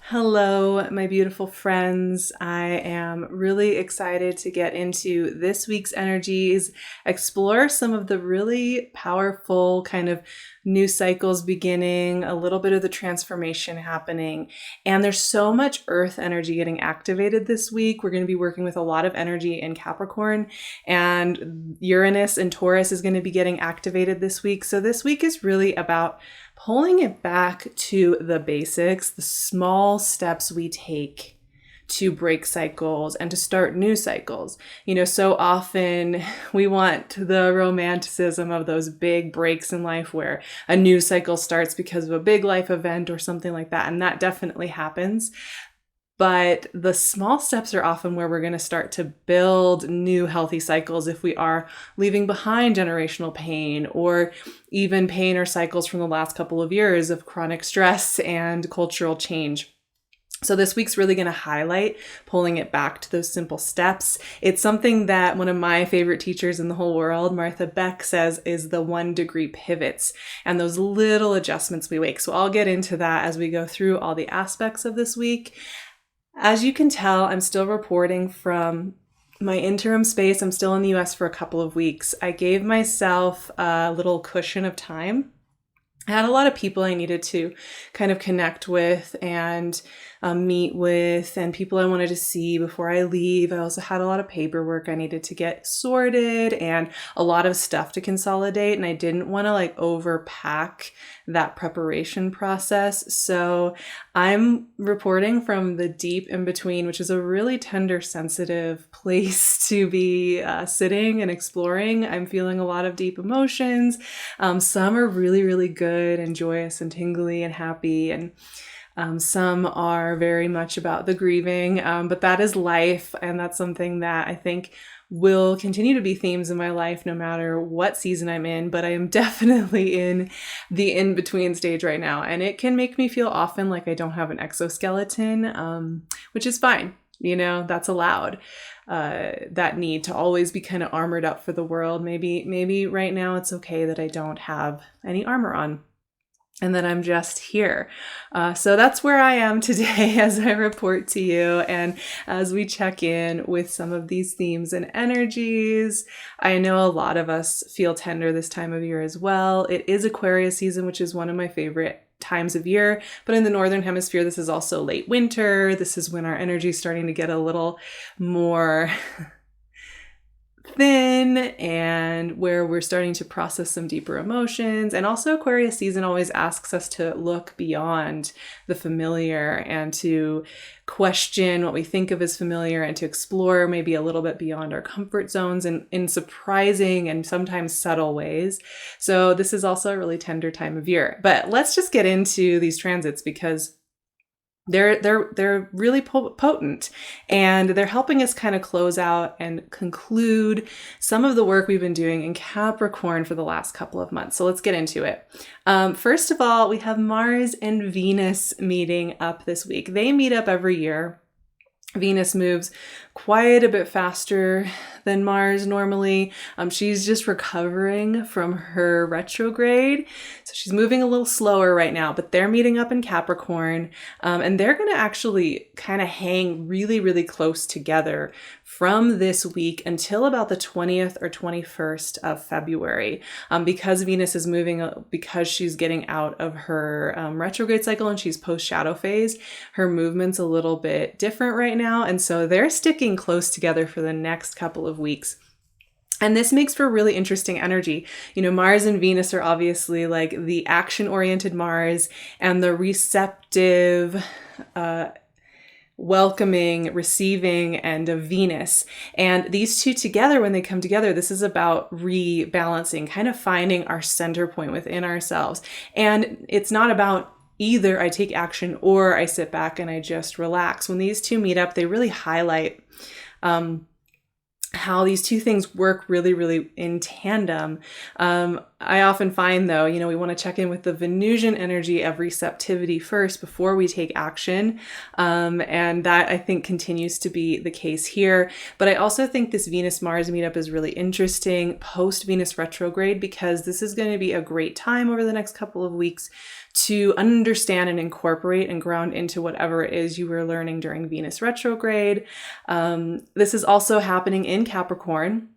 Hello, my beautiful friends. I am really excited to get into this week's energies, explore some of the really powerful kind of new cycles beginning, a little bit of the transformation happening. And there's so much earth energy getting activated this week. We're going to be working with a lot of energy in Capricorn, and Uranus and Taurus is going to be getting activated this week. So this week is really about pulling it back to the basics, the small steps we take to break cycles and to start new cycles. So often we want the romanticism of those big breaks in life where a new cycle starts because of a big life event or something like that. And that definitely happens. But the small steps are often where we're going to start to build new healthy cycles if we are leaving behind generational pain or even pain or cycles from the last couple of years of chronic stress and cultural change. So this week's really going to highlight pulling it back to those simple steps. It's something that one of my favorite teachers in the whole world, Martha Beck, says is the 1-degree pivots and those little adjustments we make. So I'll get into that as we go through all the aspects of this week. As you can tell, I'm still reporting from my interim space. I'm still in the US for a couple of weeks. I gave myself a little cushion of time. I had a lot of people I needed to kind of connect with and meet with, and people I wanted to see before I leave. I also had a lot of paperwork I needed to get sorted and a lot of stuff to consolidate, and I didn't want to overpack that preparation process. So I'm reporting from the deep in between, which is a really tender, sensitive place to be sitting and exploring. I'm feeling a lot of deep emotions. Some are really, really good and joyous and tingly and happy, and some are very much about the grieving, but that is life, and that's something that I think will continue to be themes in my life no matter what season I'm in, but I am definitely in the in-between stage right now, and it can make me feel often like I don't have an exoskeleton, which is fine. That's allowed. That need to always be kind of armored up for the world. Maybe right now it's okay that I don't have any armor on, and that I'm just here. So that's where I am today as I report to you and as we check in with some of these themes and energies. I know a lot of us feel tender this time of year as well. It is Aquarius season, which is one of my favorite times of year, but in the Northern Hemisphere, this is also late winter. This is when our energy is starting to get a little more thin and where we're starting to process some deeper emotions. And also Aquarius season always asks us to look beyond the familiar and to question what we think of as familiar and to explore maybe a little bit beyond our comfort zones in surprising and sometimes subtle ways. So this is also a really tender time of year. But let's just get into these transits because they're really potent, and they're helping us kind of close out and conclude some of the work we've been doing in Capricorn for the last couple of months. So let's get into it. First of all, we have Mars and Venus meeting up this week. They meet up every year. Venus moves quite a bit faster than Mars normally. She's just recovering from her retrograde. So she's moving a little slower right now, but they're meeting up in Capricorn. And they're going to actually kind of hang really, really close together from this week until about the 20th or 21st of February. Because Venus is moving, because she's getting out of her retrograde cycle and she's post-shadow phase, her movement's a little bit different right now. And so they're sticking close together for the next couple of weeks. And this makes for really interesting energy. Mars and Venus are obviously like the action-oriented Mars and the receptive, welcoming, receiving end of Venus. And these two together, when they come together, this is about rebalancing, kind of finding our center point within ourselves. And it's not about either I take action or I sit back and I just relax. When these two meet up, they really highlight how these two things work really, really in tandem. I often find though, we want to check in with the Venusian energy of receptivity first before we take action. And that I think continues to be the case here. But I also think this Venus-Mars meetup is really interesting post-Venus retrograde, because this is going to be a great time over the next couple of weeks to understand and incorporate and ground into whatever it is you were learning during Venus retrograde. This is also happening in Capricorn,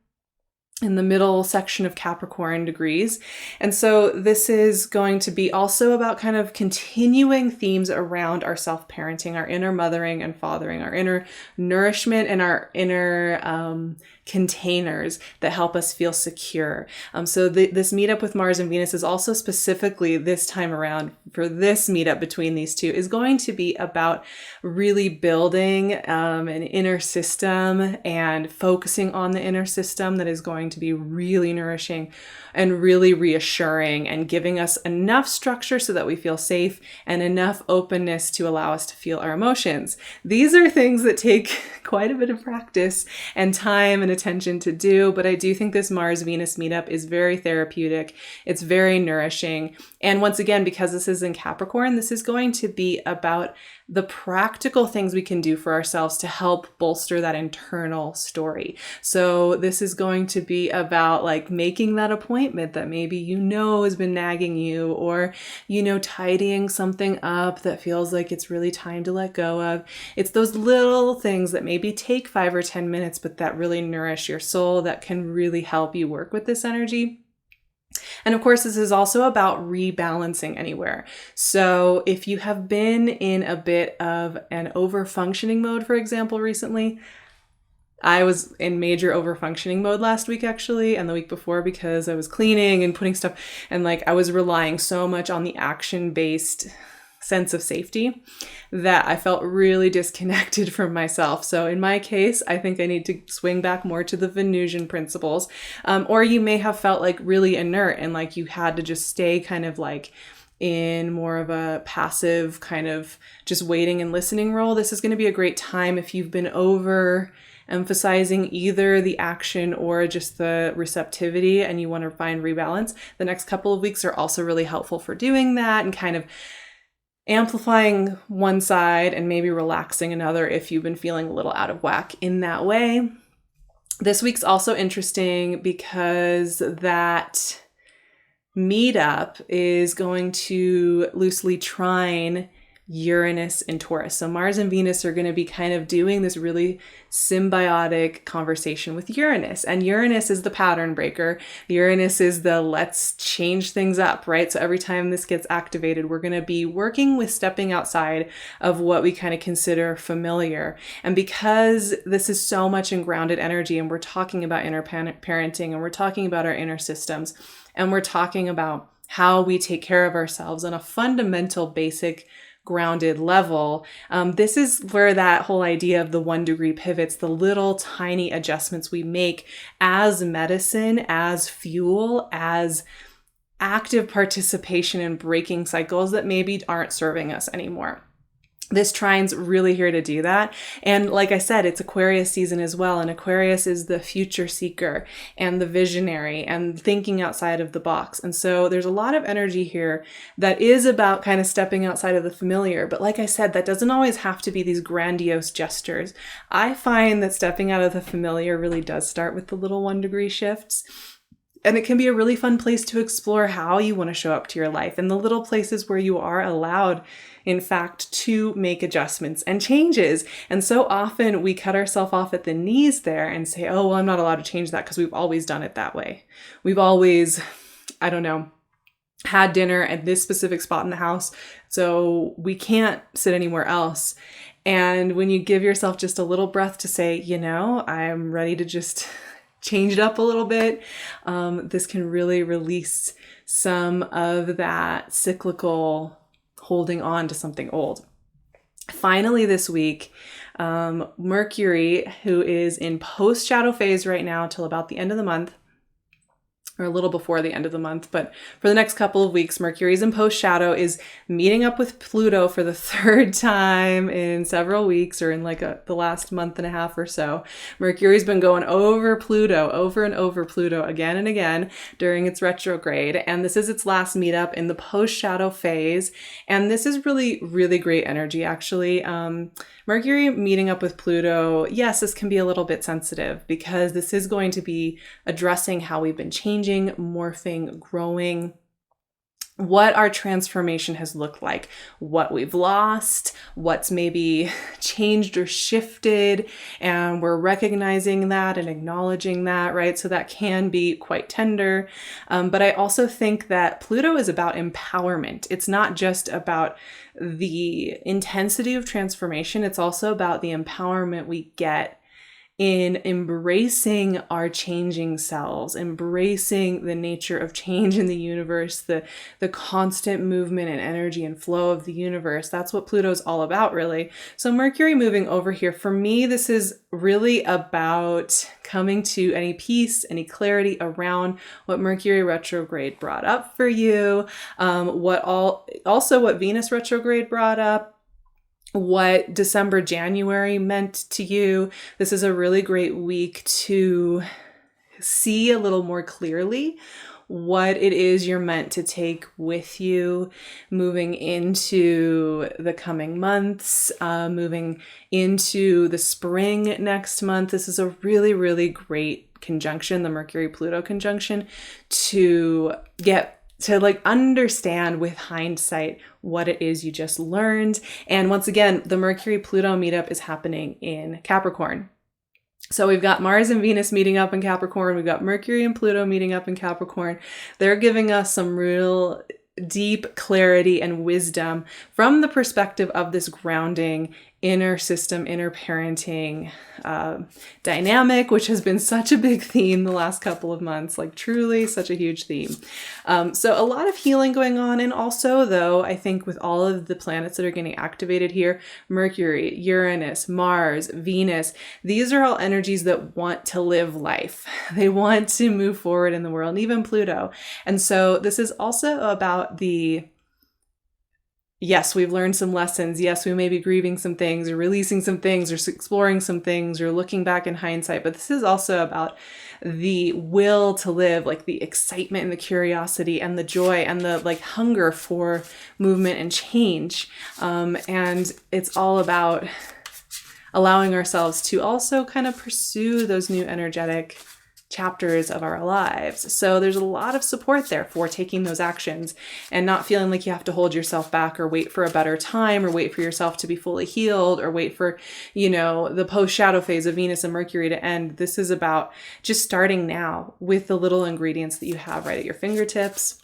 in the middle section of Capricorn degrees. And so this is going to be also about kind of continuing themes around our self-parenting, our inner mothering and fathering, our inner nourishment, and our inner containers that help us feel secure. So this meetup with Mars and Venus is also specifically this time around for this meetup between these two is going to be about really building an inner system and focusing on the inner system that is going to be really nourishing and really reassuring and giving us enough structure so that we feel safe and enough openness to allow us to feel our emotions. These are things that take quite a bit of practice and time and attention to do, but I do think this Mars-Venus meetup is very therapeutic. It's very nourishing. And once again, because this is in Capricorn, this is going to be about the practical things we can do for ourselves to help bolster that internal story. So this is going to be about like making that appointment that maybe has been nagging you, or tidying something up that feels like it's really time to let go of. It's those little things that maybe take 5 or 10 minutes, but that really nourish your soul, that can really help you work with this energy. And of course, this is also about rebalancing anywhere. So if you have been in a bit of an over-functioning mode, for example, recently, I was in major over-functioning mode last week, actually, and the week before, because I was cleaning and putting stuff, and I was relying so much on the action-based sense of safety that I felt really disconnected from myself. So in my case, I think I need to swing back more to the Venusian principles. Or you may have felt really inert and you had to just stay kind of in more of a passive kind of just waiting and listening role. This is going to be a great time if you've been emphasizing either the action or just the receptivity and you want to find rebalance. The next couple of weeks are also really helpful for doing that and kind of amplifying one side and maybe relaxing another if you've been feeling a little out of whack in that way. This week's also interesting because that meetup is going to loosely trine Uranus and Taurus. So Mars and Venus are going to be kind of doing this really symbiotic conversation with Uranus. And Uranus is the pattern breaker. Uranus is the let's change things up, right? So every time this gets activated, we're going to be working with stepping outside of what we kind of consider familiar. And because this is so much in grounded energy, and we're talking about inner parenting, and we're talking about our inner systems, and we're talking about how we take care of ourselves on a fundamental, basic grounded level. This is where that whole idea of the 1 degree pivots, the little tiny adjustments we make as medicine, as fuel, as active participation in breaking cycles that maybe aren't serving us anymore. This trine's really here to do that. And like I said, it's Aquarius season as well. And Aquarius is the future seeker and the visionary and thinking outside of the box. And so there's a lot of energy here that is about kind of stepping outside of the familiar. But like I said, that doesn't always have to be these grandiose gestures. I find that stepping out of the familiar really does start with the little 1 degree shifts. And it can be a really fun place to explore how you want to show up to your life and the little places where you are allowed, in fact, to make adjustments and changes. And so often we cut ourselves off at the knees there and say, oh, well, I'm not allowed to change that because we've always done it that way. We've always, had dinner at this specific spot in the house, so we can't sit anywhere else. And when you give yourself just a little breath to say, I'm ready to just change it up a little bit, this can really release some of that cyclical holding on to something old. Finally, this week, Mercury, who is in post-shadow phase right now till about the end of the month, or a little before the end of the month. But for the next couple of weeks, Mercury's in post shadow is meeting up with Pluto for the third time in several weeks, or in like the last month and a half or so. Mercury's been going over Pluto, over and over Pluto again and again during its retrograde. And this is its last meetup in the post shadow phase. And this is really, really great energy, actually. Mercury meeting up with Pluto, yes, this can be a little bit sensitive because this is going to be addressing how we've been changing, morphing, growing, what our transformation has looked like, what we've lost, what's maybe changed or shifted, and we're recognizing that and acknowledging that, right? So that can be quite tender. But I also think that Pluto is about empowerment. It's not just about the intensity of transformation. It's also about the empowerment we get in embracing our changing selves, embracing the nature of change in the universe, the constant movement and energy and flow of the universe. That's what Pluto's all about, really. So Mercury moving over here, for me, this is really about coming to any peace, any clarity around what Mercury retrograde brought up for you, what Venus retrograde brought up, what December, January meant to you. This is a really great week to see a little more clearly what it is you're meant to take with you moving into the coming months, moving into the spring next month. This is a really, really great conjunction, the Mercury-Pluto conjunction, to understand with hindsight what it is you just learned. And once again, the Mercury-Pluto meetup is happening in Capricorn. So we've got Mars and Venus meeting up in Capricorn. We've got Mercury and Pluto meeting up in Capricorn. They're giving us some real deep clarity and wisdom from the perspective of this grounding inner system, inner parenting dynamic, which has been such a big theme the last couple of months, like truly such a huge theme. So a lot of healing going on. And also, though, I think with all of the planets that are getting activated here, Mercury, Uranus, Mars, Venus, these are all energies that want to live life. They want to move forward in the world, and even Pluto. And so this is also about yes, we've learned some lessons. Yes, we may be grieving some things or releasing some things or exploring some things or looking back in hindsight. But this is also about the will to live, like the excitement and the curiosity and the joy and the hunger for movement and change. And it's all about allowing ourselves to also kind of pursue those new energetic chapters of our lives. So there's a lot of support there for taking those actions and not feeling like you have to hold yourself back or wait for a better time or wait for yourself to be fully healed or wait for, the post-shadow phase of Venus and Mercury to end. This is about just starting now with the little ingredients that you have right at your fingertips.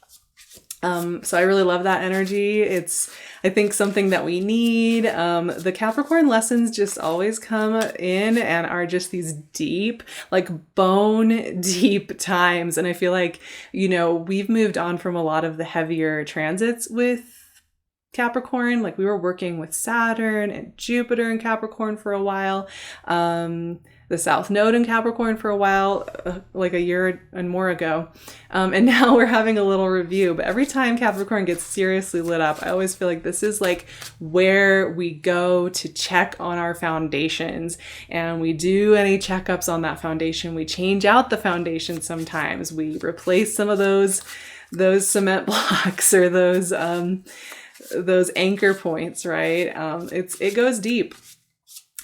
So I really love that energy. It's, I think, something that we need. The Capricorn lessons just always come in and are just these deep, bone deep times. And I feel like, we've moved on from a lot of the heavier transits with Capricorn. We were working with Saturn and Jupiter in Capricorn for a while. The South Node in Capricorn for a while, like a year and more ago. And now we're having a little review. But every time Capricorn gets seriously lit up, I always feel like this is where we go to check on our foundations. And we do any checkups on that foundation. We change out the foundation sometimes. We replace some of those cement blocks or those anchor points, right? It goes deep.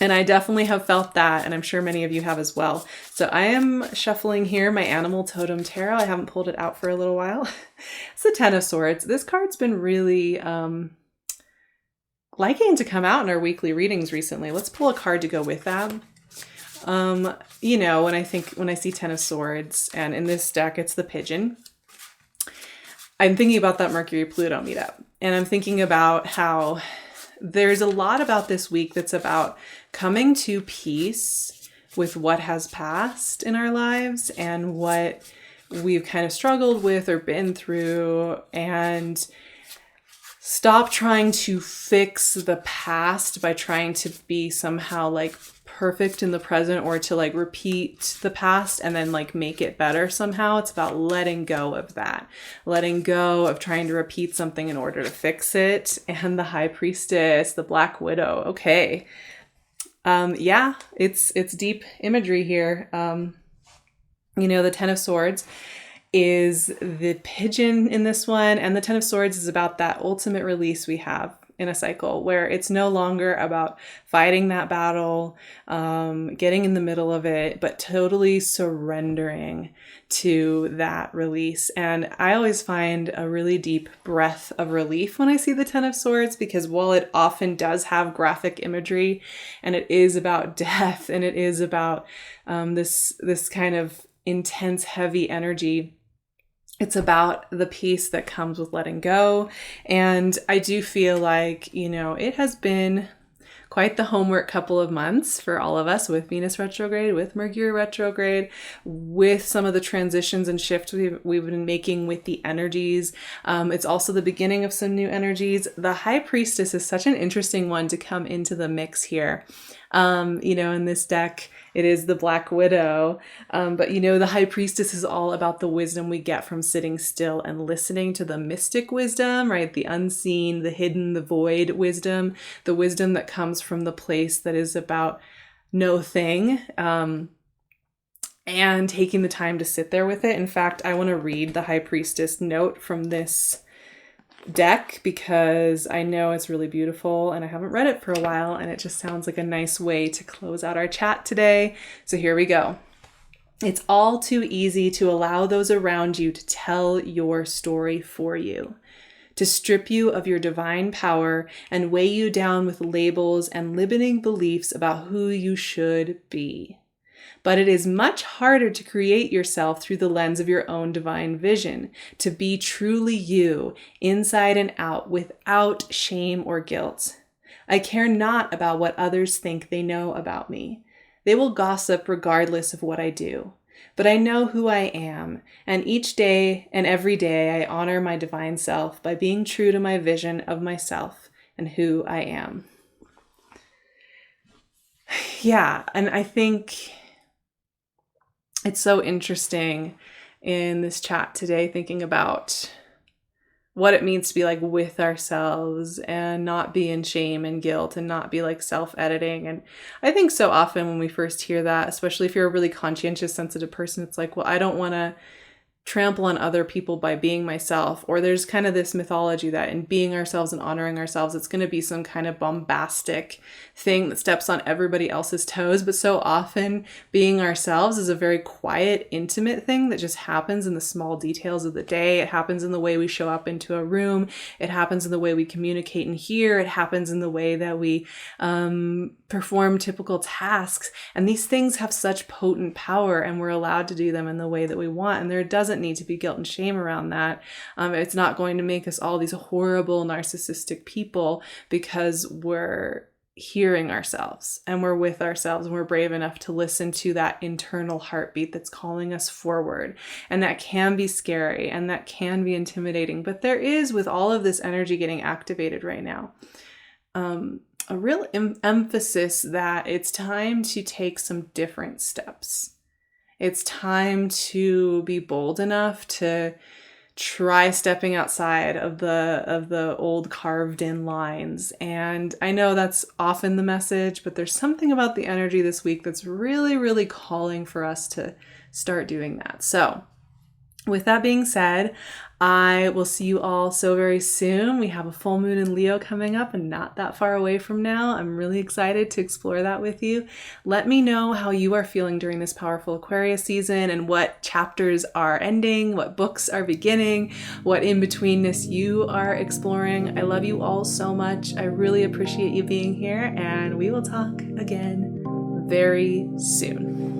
And I definitely have felt that, and I'm sure many of you have as well. So I am shuffling here my Animal Totem Tarot. I haven't pulled it out for a little while. It's the Ten of Swords. This card's been really liking to come out in our weekly readings recently. Let's pull a card to go with that. When I see Ten of Swords, and in this deck it's the pigeon, I'm thinking about that Mercury-Pluto meetup. And I'm thinking about how there's a lot about this week that's about coming to peace with what has passed in our lives and what we've kind of struggled with or been through, and stop trying to fix the past by trying to be somehow perfect in the present or to like repeat the past and then like make it better somehow. It's about letting go of that, letting go of trying to repeat something in order to fix it. And the High Priestess, the Black Widow. Okay. Yeah, it's deep imagery here. The Ten of Swords is the pigeon in this one. And the Ten of Swords is about that ultimate release we have in a cycle where it's no longer about fighting that battle, getting in the middle of it, but totally surrendering to that release. And I always find a really deep breath of relief when I see the Ten of Swords, because while it often does have graphic imagery and it is about death and it is about this kind of intense, heavy energy, it's about the peace that comes with letting go. And I do feel like, it has been quite the homework couple of months for all of us with Venus retrograde, with Mercury retrograde, with some of the transitions and shifts we've been making with the energies. It's also the beginning of some new energies. The High Priestess is such an interesting one to come into the mix here. In this deck, it is the Black Widow. But the High Priestess is all about the wisdom we get from sitting still and listening to the mystic wisdom, right? The unseen, the hidden, the void wisdom, the wisdom that comes from the place that is about no thing. And taking the time to sit there with it. In fact, I want to read the High Priestess note from this deck because I know it's really beautiful and I haven't read it for a while, and it just sounds like a nice way to close out our chat today. So here we go. It's all too easy to allow those around you to tell your story for you, to strip you of your divine power and weigh you down with labels and limiting beliefs about who you should be. But it is much harder to create yourself through the lens of your own divine vision, to be truly you, inside and out, without shame or guilt. I care not about what others think they know about me. They will gossip regardless of what I do. But I know who I am, and each day and every day I honor my divine self by being true to my vision of myself and who I am. Yeah, and I think it's so interesting in this chat today, thinking about what it means to be like with ourselves and not be in shame and guilt and not be like self-editing. And I think so often when we first hear that, especially if you're a really conscientious, sensitive person, it's like, well, I don't want to trample on other people by being myself. Or there's kind of this mythology that in being ourselves and honoring ourselves, it's going to be some kind of bombastic thing that steps on everybody else's toes. But so often being ourselves is a very quiet, intimate thing that just happens in the small details of the day. It happens in the way we show up into a room. It happens in the way we communicate and hear. It happens in the way that we perform typical tasks. And these things have such potent power, and we're allowed to do them in the way that we want. And there doesn't need to be guilt and shame around that. It's not going to make us all these horrible narcissistic people because we're hearing ourselves and we're with ourselves and we're brave enough to listen to that internal heartbeat that's calling us forward. And that can be scary and that can be intimidating, but there is, with all of this energy getting activated right now, a real emphasis that it's time to take some different steps. It's time to be bold enough to try stepping outside of the old carved in lines. And I know that's often the message, but there's something about the energy this week that's really, really calling for us to start doing that. So with that being said, I will see you all so very soon. We have a full moon in Leo coming up and not that far away from now. I'm really excited to explore that with you. Let me know how you are feeling during this powerful Aquarius season and what chapters are ending, what books are beginning, what in-betweenness you are exploring. I love you all so much. I really appreciate you being here, and we will talk again very soon.